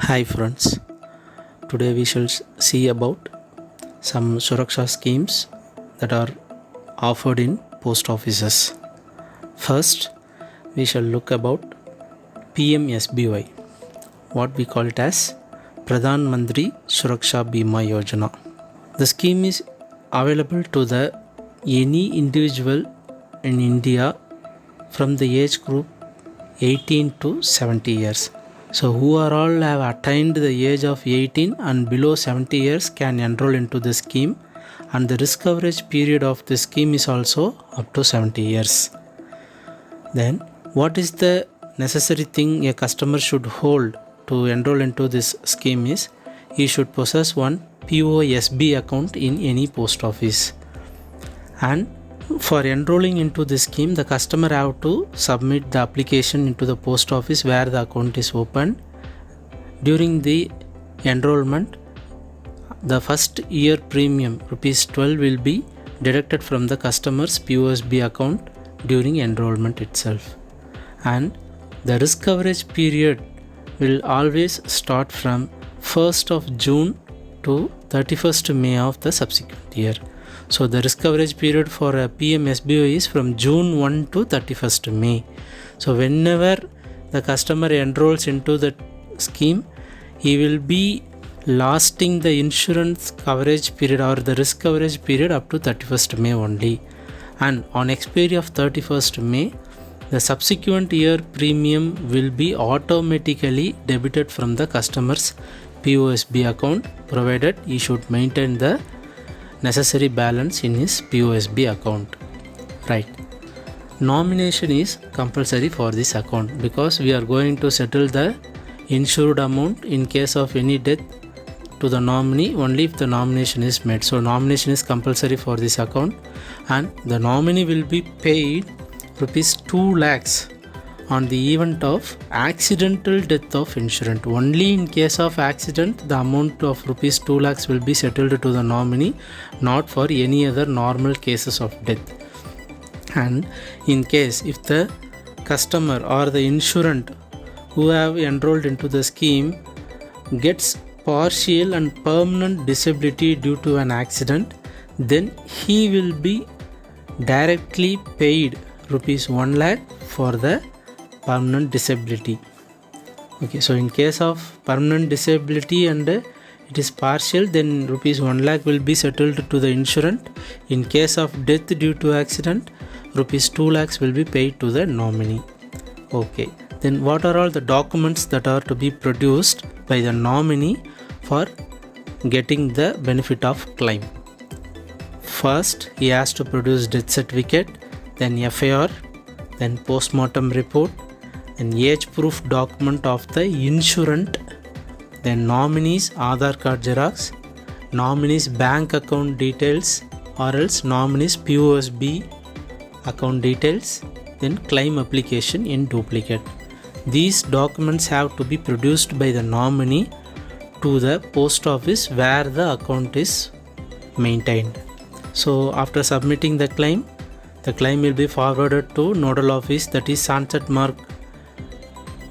Hi friends, today we shall see about some Sraksha schemes that are offered in post offices. First, we shall look about PMSBY, what we call it as Pradhan Mantri Suraksha Bhima Yojana. The scheme is available to any individual in India from the age group 18 to 70 years. So who are all have attained the age of 18 and below 70 years can enroll into the scheme, and the risk coverage period of the scheme is also up to 70 years. Then what is the necessary thing a customer should hold to enroll into this scheme is he should possess one POSB account in any post office, and for enrolling into this scheme the customer have to submit the application into the post office where the account is opened. During the enrollment, the first year premium ₹12 will be deducted from the customer's POSB account during enrollment itself, and the risk coverage period will always start from 1st of June to 31st May of the subsequent year. So the risk coverage period for a PMSBY is from June 1 to 31st May. So whenever the customer enrolls into the scheme, he will be lasting the insurance coverage period or the risk coverage period up to 31st May only. And on expiry of 31st May, the subsequent year premium will be automatically debited from the customer's POSB account, provided he should maintain the necessary balance in his POSB account. Right. Nomination is compulsory for this account because we are going to settle the insured amount in case of any death to the nominee only if the nomination is made. So nomination is compulsory for this account, and the nominee will be paid ₹2 lakhs on the event of accidental death of insurance. Only in case of accident the amount of ₹2 lakhs will be settled to the nominee, not for any other normal cases of death. And in case if the customer or the insurant who have enrolled into the scheme gets partial and permanent disability due to an accident, then he will be directly paid ₹1 lakh for the permanent disability. Okay, so in case of permanent disability and it is partial, then ₹1 lakh will be settled to the insurant. In case of death due to accident, ₹2 lakhs will be paid to the nominee. Okay, then what are all the documents that are to be produced by the nominee for getting the benefit of claim? First, he has to produce death certificate, then FIR, then postmortem report, an age proof document of the insurant, then nominees Aadhaar card xerox, nominees bank account details or else nominees POSB account details, then claim application in duplicate. These documents have to be produced by the nominee to the post office where the account is maintained. So after submitting the claim will be forwarded to nodal office, that is Sunset Mark,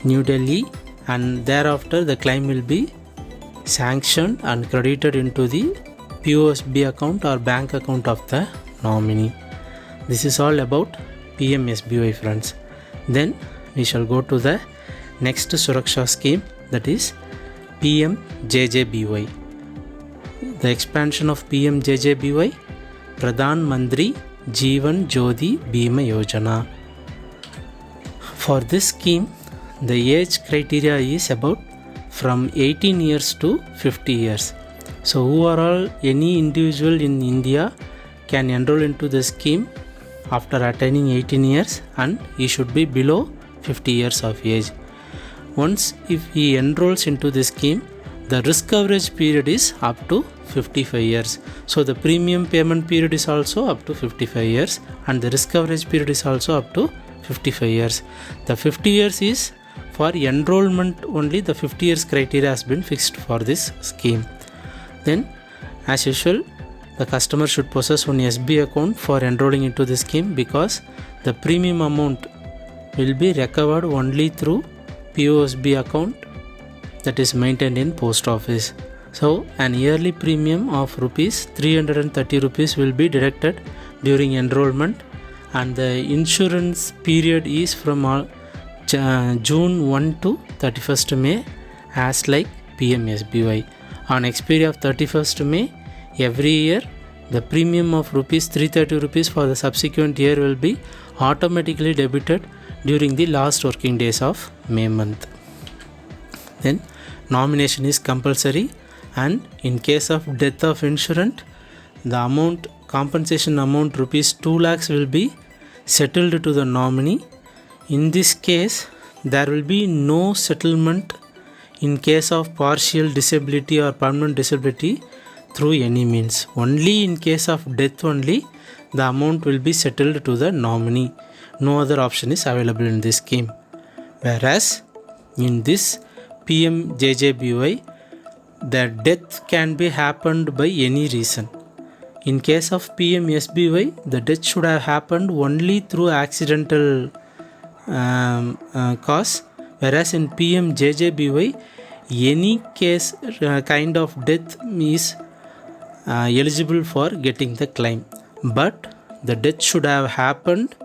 New Delhi, and thereafter the claim will be sanctioned and credited into the POSB account or bank account of the nominee. This is all about PMSBY, friends. Then we shall go to the next Suraksha scheme, that is PMJJBY. The expansion of PMJJBY, Pradhan Mantri Jeevan Jyoti Bhima Yojana. For this scheme, the age criteria is about from 18 years to 50 years. So who are all any individual in India can enroll into the scheme after attaining 18 years, and he should be below 50 years of age. Once if he enrolls into the scheme, the risk coverage period is up to 55 years. So the premium payment period is also up to 55 years and the risk coverage period is also up to 55 years. The 50 years is for enrollment only. The 50 years criteria has been fixed for this scheme. Then as usual, the customer should possess one SB account for enrolling into the scheme, because the premium amount will be recovered only through POSB account, that is maintained in post office. So an yearly premium of rupees 330 rupees will be deducted during enrollment, and the insurance period is from June 1 to 31st May as like PMSBY. On expiry of 31st May every year, the premium of rupees 330 rupees for the subsequent year will be automatically debited during the last working days of May month. Then nomination is compulsory, and in case of death of insurant, the compensation amount rupees 2 lakhs will be settled to the nominee. In this case, there will be no settlement in case of partial disability or permanent disability through any means. Only in case of death only the amount will be settled to the nominee. No other option is available in this scheme. Whereas in this PMJJBY, the death can be happened by any reason. In case of PMSBY, the death should have happened only through accidental cause, whereas in PMJJBY, any case kind of death is eligible for getting the claim, but the death should have happened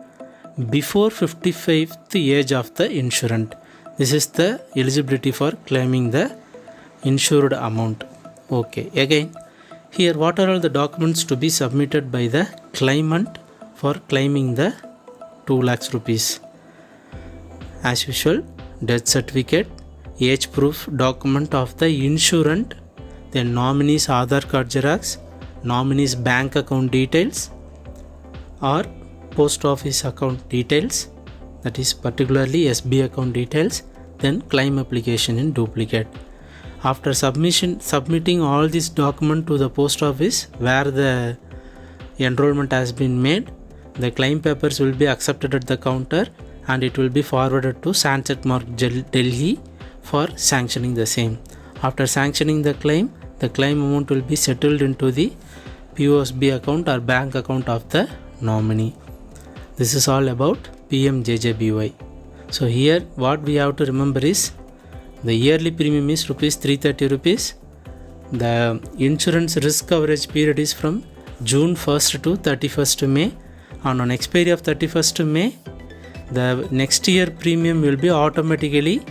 before 55th age of the insurant. This is the eligibility for claiming the insured amount. Okay, again here what are all the documents to be submitted by the claimant for claiming the 2 lakhs rupees? As usual, death certificate, age proof document of the insurant, then nominee's Aadhaar card xerox, nominee's bank account details or post office account details, that is particularly SB account details, then claim application in duplicate. After submitting all these documents to the post office where the enrollment has been made, the claim papers will be accepted at the counter and it will be forwarded to Sunset Mark Delhi for sanctioning the same. After sanctioning the claim amount will be settled into the POSB account or bank account of the nominee. This is all about PMJJBY. So here what we have to remember is the yearly premium is rupees 330 rupees. The insurance risk coverage period is from June 1st to 31st May, and on expiry of 31st May, the next year premium will be automatically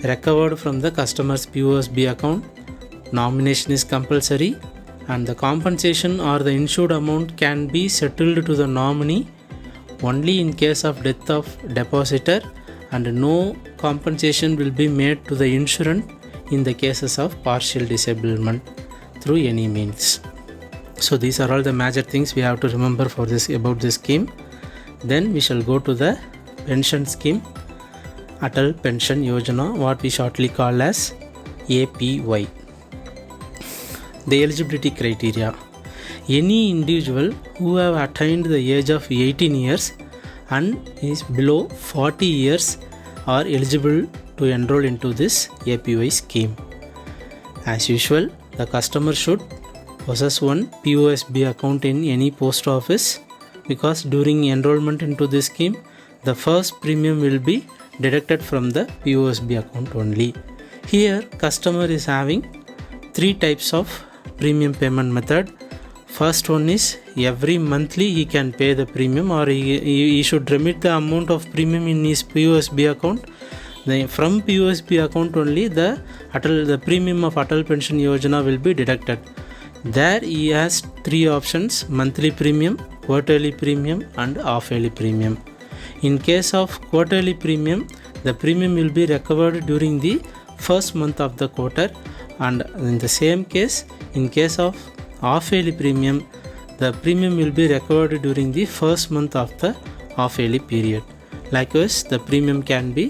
recovered from the customer's POSB account. Nomination is compulsory, and the compensation or the insured amount can be settled to the nominee only in case of death of depositor, and no compensation will be made to the insurant in the cases of partial disablement through any means. So these are all the major things we have to remember for this about this scheme. Then we shall go to the pension scheme, Atal Pension Yojana, what we shortly call as APY. The eligibility criteria: any individual who have attained the age of 18 years and is below 40 years are eligible to enroll into this APY scheme. As usual, the customer should possess one POSB account in any post office, because during enrollment into this scheme, the first premium will be deducted from the POSB account only. Here, customer is having 3 types of premium payment method. First one is every monthly he can pay the premium, or he should remit the amount of premium in his POSB account. Then from POSB account only the premium of Atal Pension Yojana will be deducted. There he has 3 options: monthly premium, quarterly premium and half-yearly premium. In case of quarterly premium, the premium will be recovered during the first month of the quarter, and in the same case, in case of half-yearly premium, the premium will be recovered during the first month of the half-yearly period. Likewise, the premium can be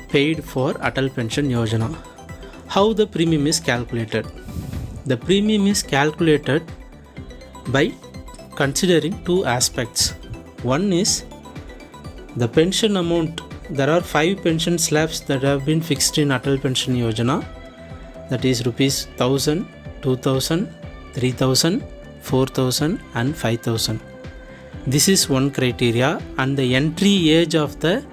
paid for Atal Pension Yojana. How the premium is calculated? The premium is calculated by considering 2 aspects. One is the pension amount. There are 5 pension slabs that have been fixed in Atal Pension Yojana, that is rupees 1000, 2000, 3000, 4000 and 5000. This is one criteria, and the entry age of the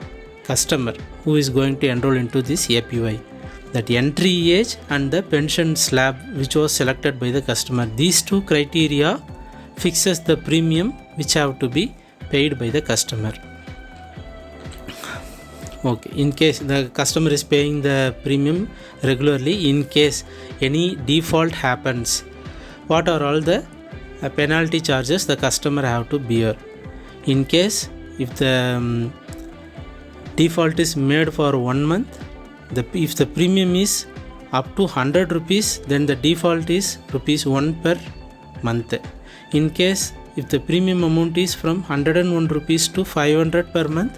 customer who is going to enroll into this APY. that entry age and the pension slab which was selected by the customer. These two criteria fixes the premium which have to be paid by the customer. Okay, in case the customer is paying the premium regularly, in case any default happens, what are all the penalty charges the customer have to bear? In case if the default is made for 1 month, if the premium is up to 100 rupees, then the default is rupees 1 per month. In case if the premium amount is from 101 rupees to 500 per month,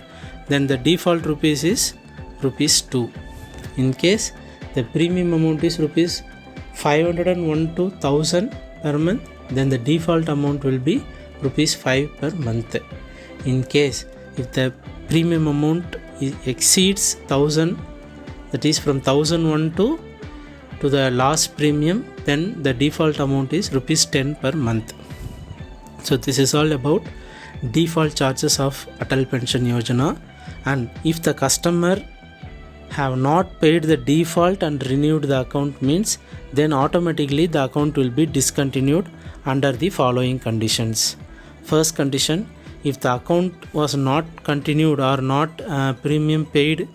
then the default rupees is rupees 2. In case the premium amount is rupees 501 to 1000 per month, then the default amount will be rupees 5 per month. In case if the premium amount exceeds 1000, that is from 1001 to the last premium, then the default amount is rupees 10 per month. So this is all about default charges of Atal Pension Yojana. And if the customer have not paid the default and renewed the account, means then automatically the account will be discontinued under the following conditions. First condition, if the account was not continued or not premium paid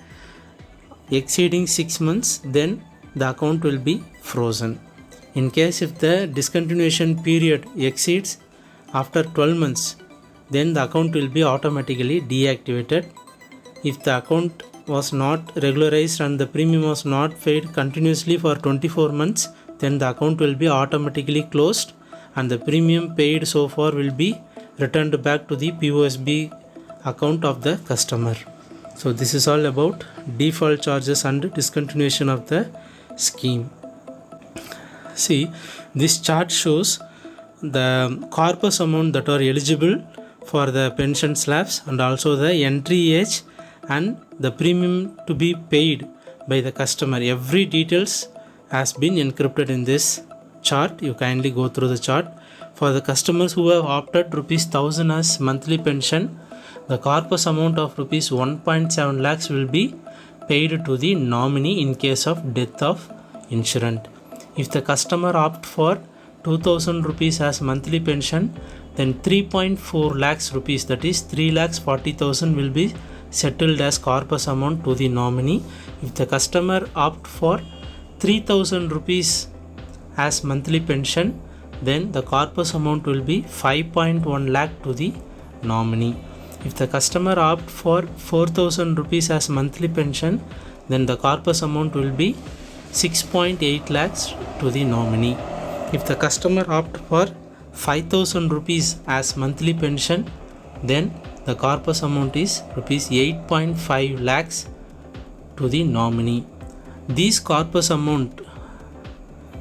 exceeding 6 months, then the account will be frozen. In case if the discontinuation period exceeds after 12 months, then the account will be automatically deactivated. If the account was not regularized and the premium was not paid continuously for 24 months, then the account will be automatically closed and the premium paid so far will be returned back to the POSB account of the customer. So this is all about default charges and discontinuation of the scheme. See, this chart shows the corpus amount that are eligible for the pension slabs and also the entry age and the premium to be paid by the customer. Every details has been encrypted in this chart. You kindly go through the chart. For the customers who have opted rupees 1000 as monthly pension, the corpus amount of rupees 1.7 lakhs will be paid to the nominee in case of death of insurant. If the customer opt for 2000 rupees as monthly pension, then 3.4 lakhs rupees, that is 3,40,000 will be settled as corpus amount to the nominee. If the customer opt for 3000 rupees as monthly pension, then the corpus amount will be 5.1 lakh to the nominee. If the customer opt for 4000 rupees as monthly pension, then the corpus amount will be 6.8 lakhs to the nominee. If the customer opt for 5000 rupees as monthly pension, then the corpus amount is rupees 8.5 lakhs to the nominee. This corpus amount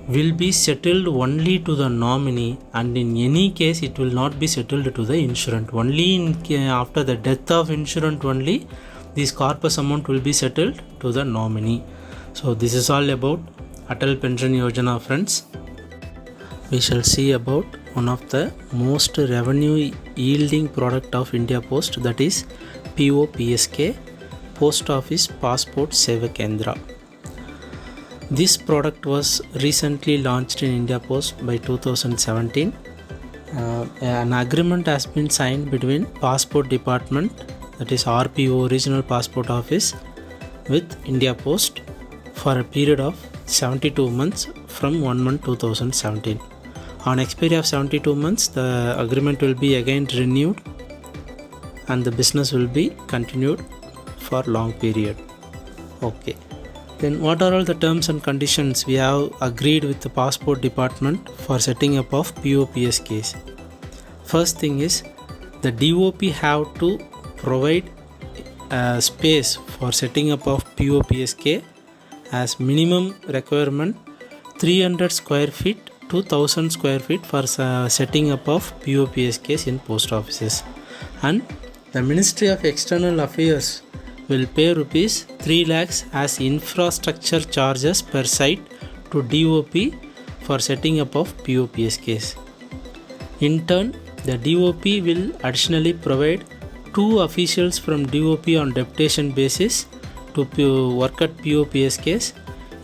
will be settled only to the nominee, and in any case it will not be settled to the insurant. Only after the death of insurant only this corpus amount will be settled to the nominee. So this is all about Atal Pension Yojana, friends. We shall see about one of the most revenue yielding product of India Post, that is POPSK, Post Office Passport Seva Kendra. This product was recently launched in India Post by 2017. An agreement has been signed between Passport Department, that is RPO, Regional Passport Office, with India Post for a period of 72 months from 1/1/2017. On expiry of 72 months, the agreement will be again renewed and the business will be continued for long period. Okay. Then what are all the terms and conditions we have agreed with the Passport Department for setting up of POPSKs? First thing is, the DOP have to provide space for setting up of POPSK as minimum requirement 300 square feet to 1000 square feet for setting up of POPSKs in post offices. And the Ministry of External Affairs will pay rupees 3 lakhs as infrastructure charges per site to DOP for setting up of POPSKs. In turn, the DOP will additionally provide 2 officials from DOP on deputation basis to work at POPSKs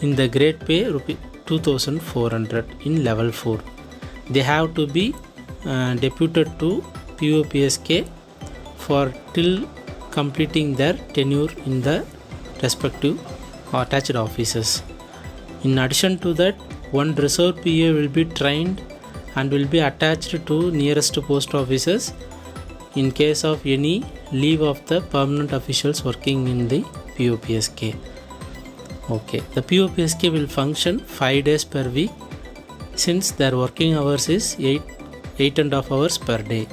In the grade pay, rupee 2400 in level 4. They have to be deputed to POPSK for till completing their tenure in the respective attached offices. In addition to that, one reserve PA will be trained and will be attached to nearest post offices in case of any leave of the permanent officials working in the POPSK. Okay, the POPSK will function 5 days per week since their working hours is 8.5 hours per day.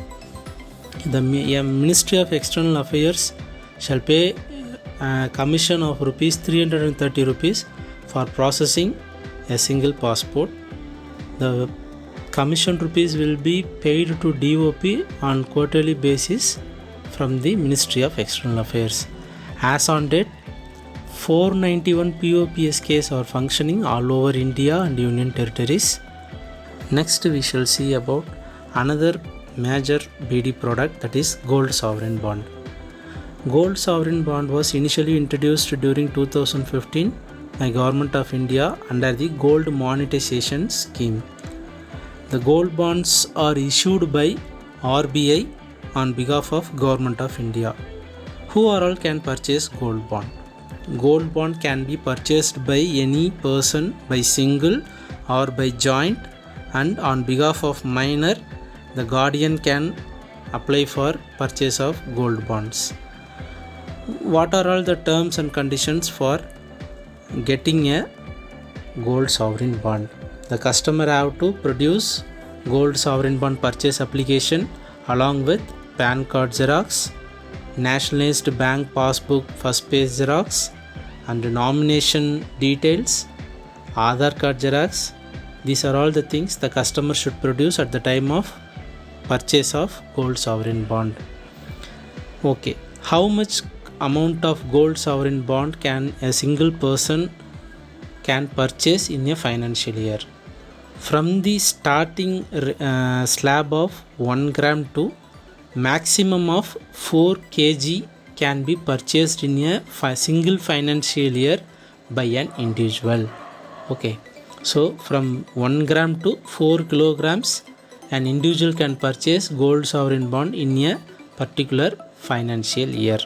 The Ministry of External Affairs shall pay a commission of rupees 330 rupees for processing a single passport. The commission rupees will be paid to DOP on quarterly basis from the Ministry of External Affairs. As on date, 491 POPSKs are functioning all over India and Union Territories. Next we shall see about another major BD product, that is gold sovereign bond. Gold sovereign bond was initially introduced during 2015 by Government of India under the gold monetization scheme. The gold bonds are issued by RBI on behalf of Government of India. Who all can purchase gold bond? Gold bond can be purchased by any person by single or by joint, and on behalf of minor, the guardian can apply for purchase of gold bonds. What are all the terms and conditions for getting a gold sovereign bond? The customer have to produce gold sovereign bond purchase application along with PAN card xerox, nationalized bank passbook first page xerox, and nomination details, Aadhaar card xerox. These are all the things the customer should produce at the time of purchase of gold sovereign bond. Okay, how much amount of gold sovereign bond can a single person can purchase in a financial year? From the starting slab of 1 gram to maximum of 4 kg can be purchased in a single financial year by an individual. Okay, so from 1 gram to 4 kilograms an individual can purchase gold sovereign bond in a particular financial year.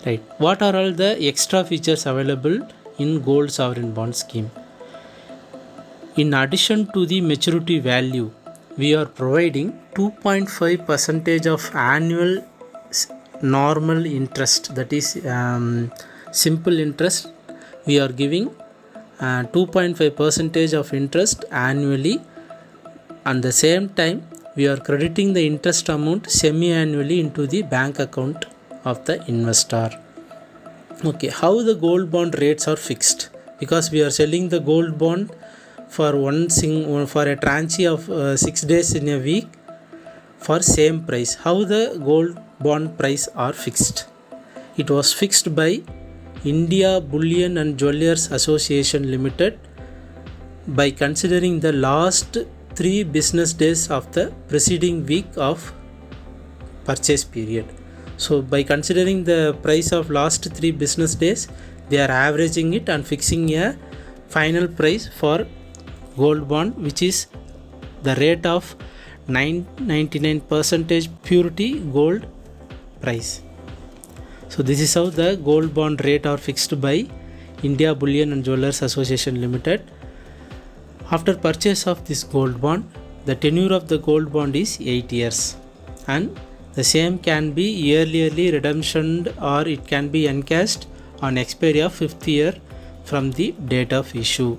Right. What are all the extra features available in gold sovereign bond scheme? In addition to the maturity value, we are providing 2.5% of annual normal interest, that is simple interest. We are giving 2.5% of interest annually. At the same time, we are crediting the interest amount semi-annually into the bank account of the investor. Okay, how the gold bond rates are fixed? Because we are selling the gold bond for for a tranche of 6 days in a week for same price. How the gold bond price are fixed? It was fixed by India Bullion and Jewellers Association Limited by considering the last 3 business days of the preceding week of purchase period. So by considering the price of last 3 business days, they are averaging it and fixing a final price for gold bond, which is the rate of 99% purity gold price. So this is how the gold bond rate are fixed by India Bullion and Jewellers Association Limited. After purchase of this gold bond, the tenure of the gold bond is 8 years, and the same can be yearly redemption or it can be encashed on expiry of 5th year from the date of issue.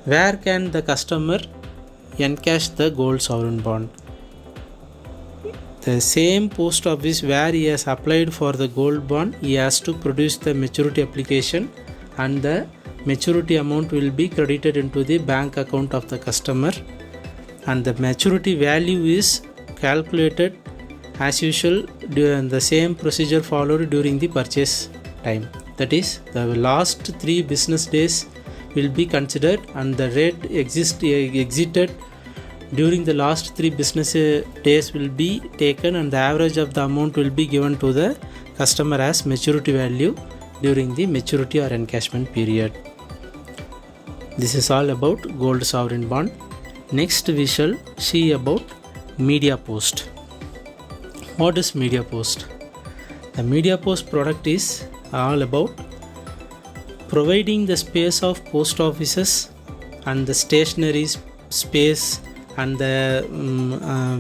Where can the customer encash the gold sovereign bond? The same post office where he has applied for the gold bond, he has to produce the maturity application, and the maturity amount will be credited into the bank account of the customer, and the maturity value is calculated as usual during the same procedure followed during the purchase time. That is, the last 3 business days will be considered, and the rate exited during the last 3 business days will be taken, and the average of the amount will be given to the customer as maturity value during the maturity or encashment period. This is all about gold sovereign bond. Next we shall see about media post. What is media post? The media post product is all about providing the space of post offices and the stationery space and the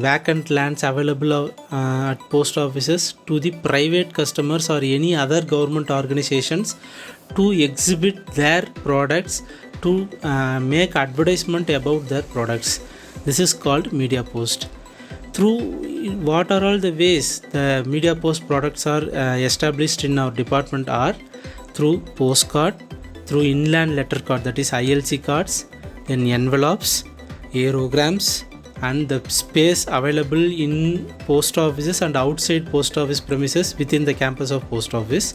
vacant lands available at post offices to the private customers or any other government organizations to exhibit their products, to make advertisement about their products. This is called media post. Through what are all the ways the media post products are established in our department are through postcard, through inland letter card, that is ILC cards, then envelopes, aerograms, and the space available in post offices and outside post office premises within the campus of post office,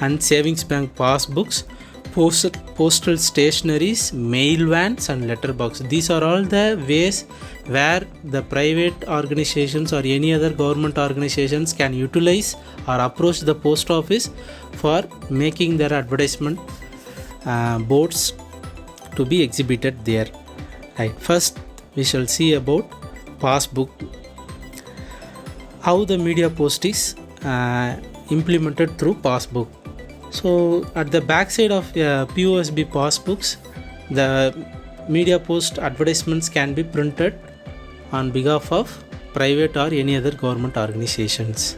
and savings bank passbooks, postal stationaries, mail vans, and letter box. These are all the ways where the private organizations or any other government organizations can utilize or approach the post office for making their advertisement boards to be exhibited there. Right. First we shall see about passbook, how the media post is implemented through passbook. So at the back side of POSB passbooks, the media post advertisements can be printed on behalf of private or any other government organizations.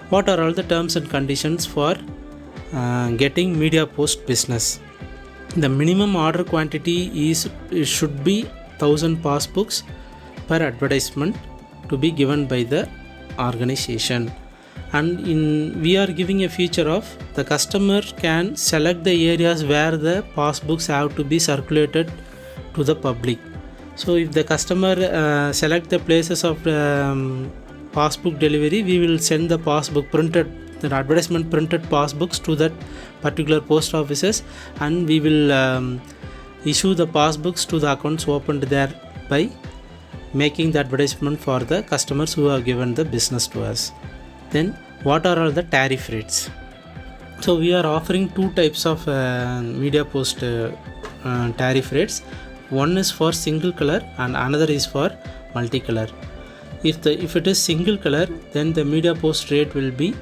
What are all the terms and conditions for getting media post business? The minimum order quantity should be 1000 passbooks per advertisement to be given by the organization. And we are giving a feature of the customer can select the areas where the passbooks have to be circulated to the public. So if the customer select the places of passbook delivery, we will send the passbook printed, the advertisement printed passbooks to that particular post offices, and we will issue the passbooks to the accounts opened there by making the advertisement for the customers who have given the business to us. Then what are all the tariff rates? So we are offering two types of media post tariff rates. One is for single color and another is for multicolor. If it is single color, then the media post rate will be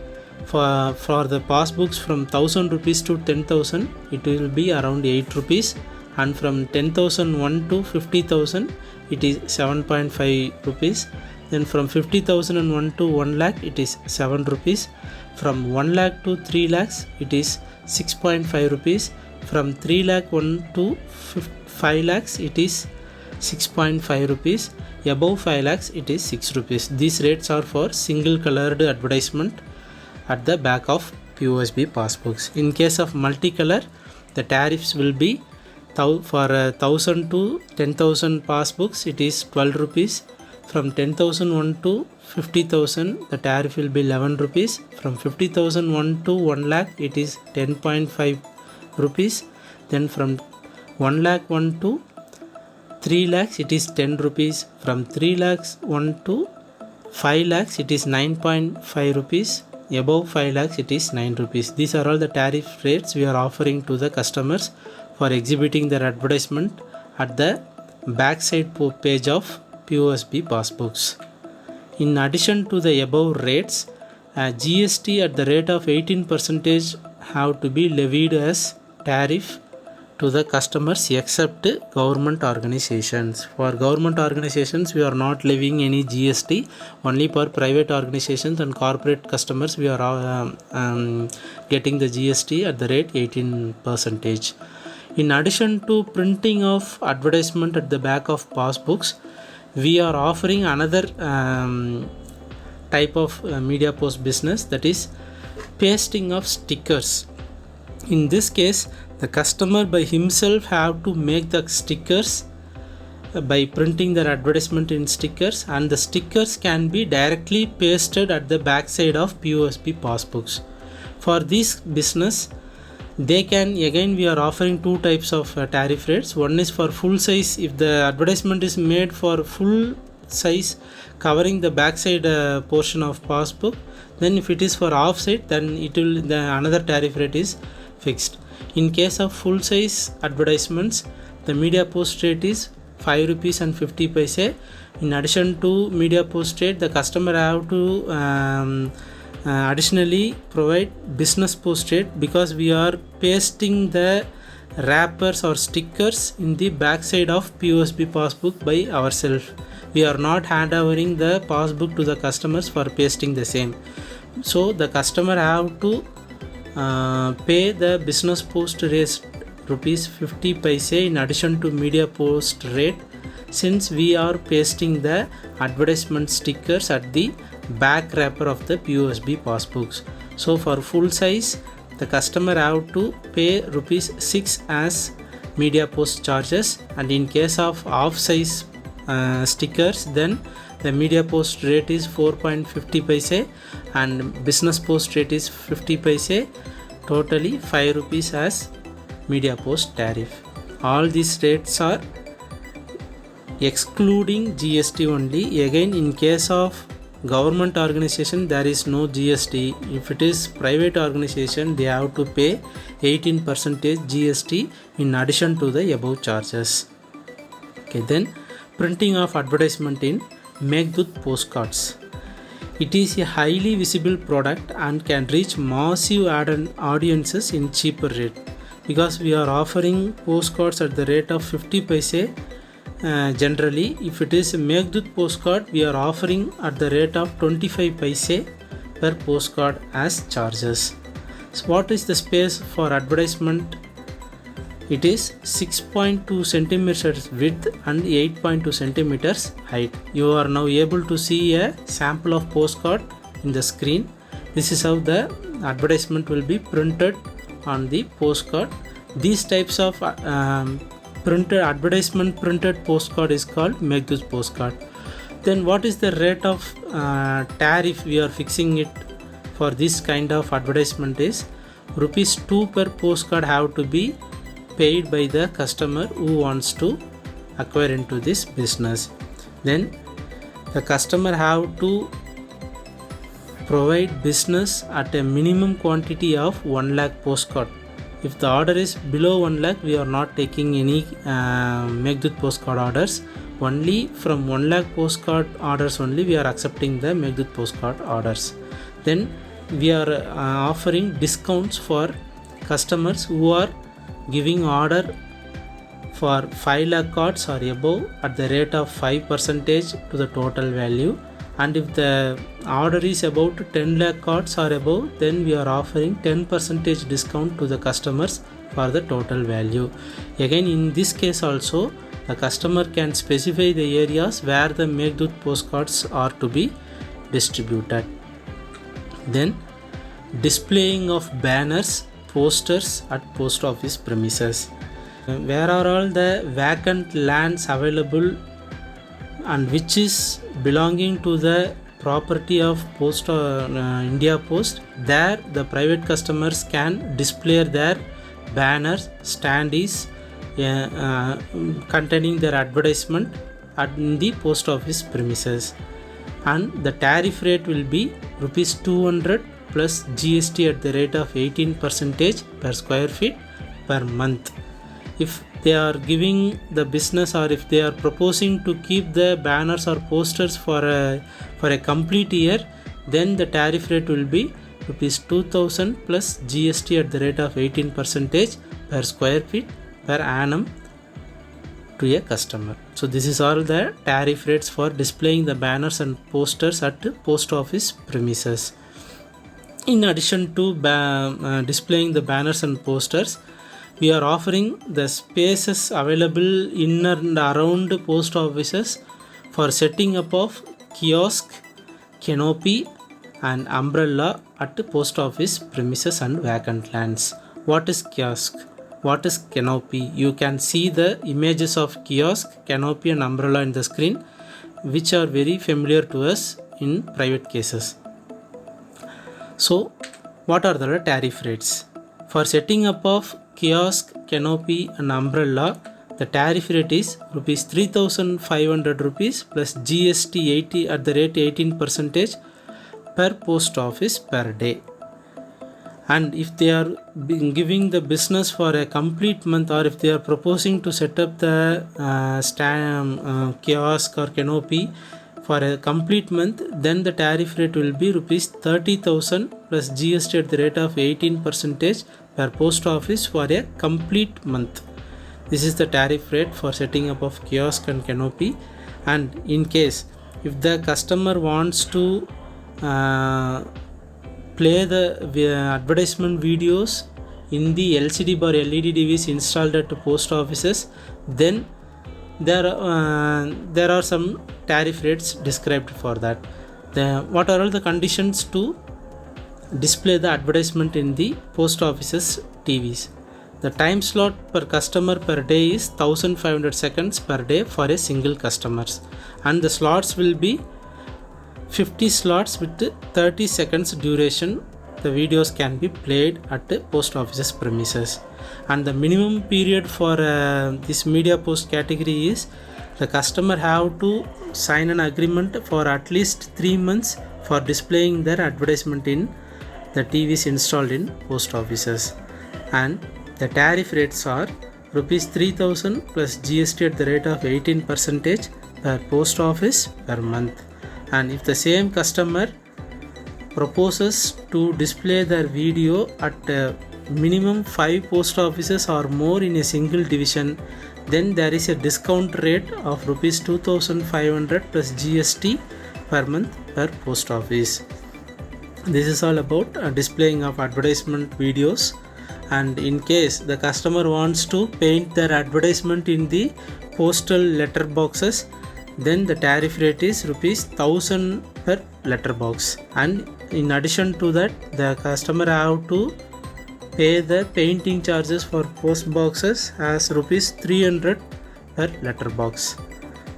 for the passbooks from 1000 rupees to 10,000, it will be around 8 rupees, and from 10,001 to 50,000 it is 7.5 rupees. Then from 50,001 to 1 lakh it is 7 rupees. From 1 lakh to 3 lakhs it is 6.5 rupees. From 3 lakh 1 to 5 lakhs it is 6.5 rupees. Above 5 lakhs it is 6 rupees. These rates are for single colored advertisement at the back of POSB passbooks. In case of multicolor, the tariffs will be for 1000 to 10,000 passbooks it is 12 rupees. From 10,001 to 50,000 the tariff will be 11 rupees. From 50,001 to 1 lakh it is 10.5 rupees. Then from 1 lakh 1 to 3 lakhs it is 10 rupees. From 3 lakhs 1 to 5 lakhs it is 9.5 rupees. Above 5 lakhs it is 9 rupees. These are all the tariff rates we are offering to the customers for exhibiting their advertisement at the backside page of POSB passbooks. In addition to the above rates, GST at the rate of 18% have to be levied as tariff to the customers except government organizations. For government organizations we are not levying any GST. Only for private organizations and corporate customers we are getting the GST at the rate 18%. In addition to printing of advertisement at the back of passbooks, we are offering another type of media post business, that is pasting of stickers. In this case, the customer by himself have to make the stickers by printing their advertisement in stickers, and the stickers can be directly pasted at the back side of POSB passbooks. For this business, they can, again we are offering two types of tariff rates. One is for full size. If the advertisement is made for full size covering the backside portion of passbook, then if it is for offside, then another tariff rate is fixed. In case of full size advertisements, the media post rate is 5 rupees and 50 paise. In addition to media post rate, the customer have to additionally provide business post rate, because we are pasting the wrappers or stickers in the back side of POSB passbook by ourselves. We are not handovering the passbook to the customers for pasting the same. So the customer have to pay the business post rate rupees 50 paise in addition to media post rate, since we are pasting the advertisement stickers at the back wrapper of the POSB passbooks. So for full size, the customer have to pay rupees 6 as media post charges, and in case of half size stickers, then the media post rate is 4.50 paise and business post rate is 50 paise, totally 5 rupees as media post tariff. All these rates are excluding GST only. Again, in case of government organization, there is no GST. If it is private organization, they have to pay 18% GST in addition to the above charges. Okay, then printing of advertisement in Meghdut postcards. It is a highly visible product and can reach massive audiences in cheaper rate, because we are offering postcards at the rate of 50 paise. Generally, if it is a Meghdut postcard, we are offering at the rate of 25 paise per postcard as charges. So what is the space for advertisement? It is 6.2 centimeters width and 8.2 centimeters height. You are now able to see a sample of postcard in the screen. This is how the advertisement will be printed on the postcard. These types of printed postcard is called Meghdut postcard. Then what is the rate of tariff we are fixing it for this kind of advertisement is rupees 2 per postcard have to be paid by the customer who wants to acquire into this business. Then the customer have to provide business at a minimum quantity of 1 lakh postcard. If the order is below 1 lakh, we are not taking any Meghdut postcard orders. Only from 1 lakh postcard orders only we are accepting the Meghdut postcard orders. Then we are offering discounts for customers who are giving order for 5 lakh cards or above at the rate of 5% to the total value. And if the order is about 10 lakh cards or above, then we are offering 10% discount to the customers for the total value. Again, in this case also, the customer can specify the areas where the Meghdut postcards are to be distributed. Then displaying of banners, posters at post office premises. Where are all the vacant lands available and which is belonging to the property of Post India Post, there the private customers can display their banners, standees containing their advertisement at the post office premises, and the tariff rate will be rupees 200 plus GST at the rate of 18% per square feet per month. If they are giving the business or if they are proposing to keep the banners or posters for a complete year, then the tariff rate will be rupees 2000 plus GST at the rate of 18% per square feet per annum to a customer. So this is all the tariff rates for displaying the banners and posters at post office premises. In addition to displaying the banners and posters, we are offering the spaces available in and around post offices for setting up of kiosk, canopy and umbrella at post office premises and vacant lands. What is kiosk? What is canopy? You can see the images of kiosk, canopy and umbrella in the screen, which are very familiar to us in private cases. So what are the tariff rates? For setting up of kiosk, canopy and umbrella, the tariff rate is rupees 3,500 rupees plus GST 80 at the rate 18% per post office per day. and if they are giving the business for a complete month, or if they are proposing to set up the kiosk or canopy for a complete month, then the tariff rate will be rupees 30,000 plus GST at the rate of 18% per post office for a complete month. This is the tariff rate for setting up of kiosk and canopy. And in case if the customer wants to play the advertisement videos in the LCD or LED device installed at post offices, then there are some tariff rates described for that. What are all the conditions to display the advertisement in the post offices TVs? The time slot per customer per day is 1500 seconds per day for a single customers, and the slots will be 50 slots with 30 seconds duration. The videos can be played at the post offices premises, and the minimum period for this media post category is the customer have to sign an agreement for at least 3 months for displaying their advertisement in the TVs installed in post offices. And the tariff rates are rupees 3,000 plus GST at the rate of 18% per post office per month. And if the same customer proposes to display their video at minimum 5 post offices or more in a single division, then there is a discount rate of rupees 2,500 plus GST per month per post office. This is all about displaying of advertisement videos. And in case the customer wants to paint their advertisement in the postal letter boxes, then the tariff rate is rupees 1,000 per letter box. And in addition to that, the customer have to pay the painting charges for post boxes as rupees 300 per letter box.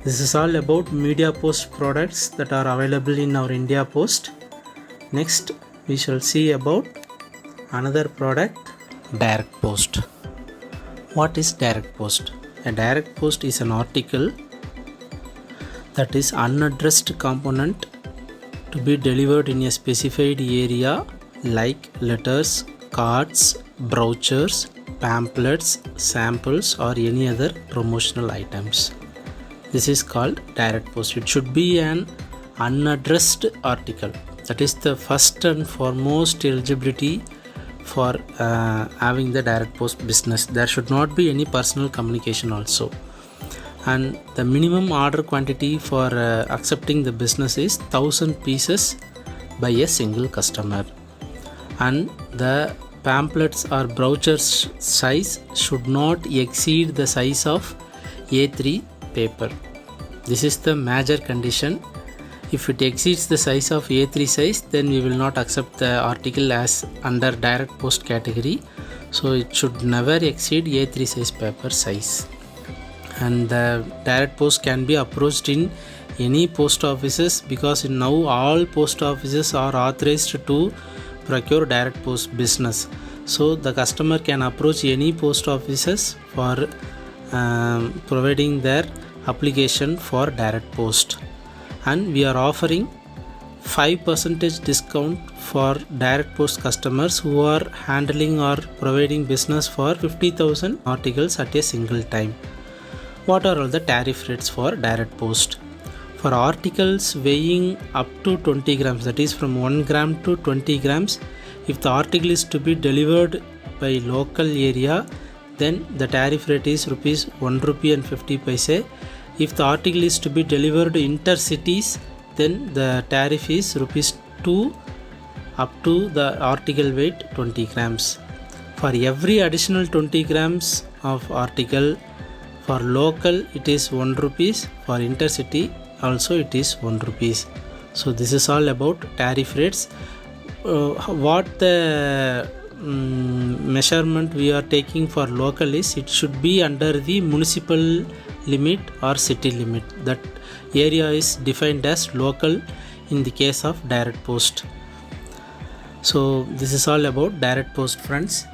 This is all about media post products that are available in our India Post. Next we shall see about another product, direct post. What is direct post? A direct post is an article that is unaddressed component to be delivered in a specified area like letters, cards, brochures, pamphlets, samples or any other promotional items. This is called direct post. It should be an unaddressed article. That is the first and foremost eligibility for having the direct post business. There should not be any personal communication also. And the minimum order quantity for accepting the business is 1,000 pieces by a single customer. And the pamphlets or brochures size should not exceed the size of A3 paper. This is the major condition. If it exceeds the size of A3 size, then we will not accept the article as under direct post category. So it should never exceed A3 size paper size. And the direct post can be approached in any post offices, because now all post offices are authorized to procure direct post business. So the customer can approach any post offices for providing their application for direct post. And we are offering 5% discount for direct post customers who are handling or providing business for 50,000 articles at a single time. What are all the tariff rates for direct post? For articles weighing up to 20 grams, that is from 1 gram to 20 grams, if the article is to be delivered by local area, then the tariff rate is rupees 1 rupee and 50 paise. If the article is to be delivered intercities, then the tariff is rupees 2 up to the article weight 20 grams. For every additional 20 grams of article, for local it is 1 rupees, for intercity also it is 1 rupees. So this is all about tariff rates. What the measurement we are taking for local is, it should be under the municipal limit or city limit. That area is defined as local in the case of direct post. So this is all about direct post, friends.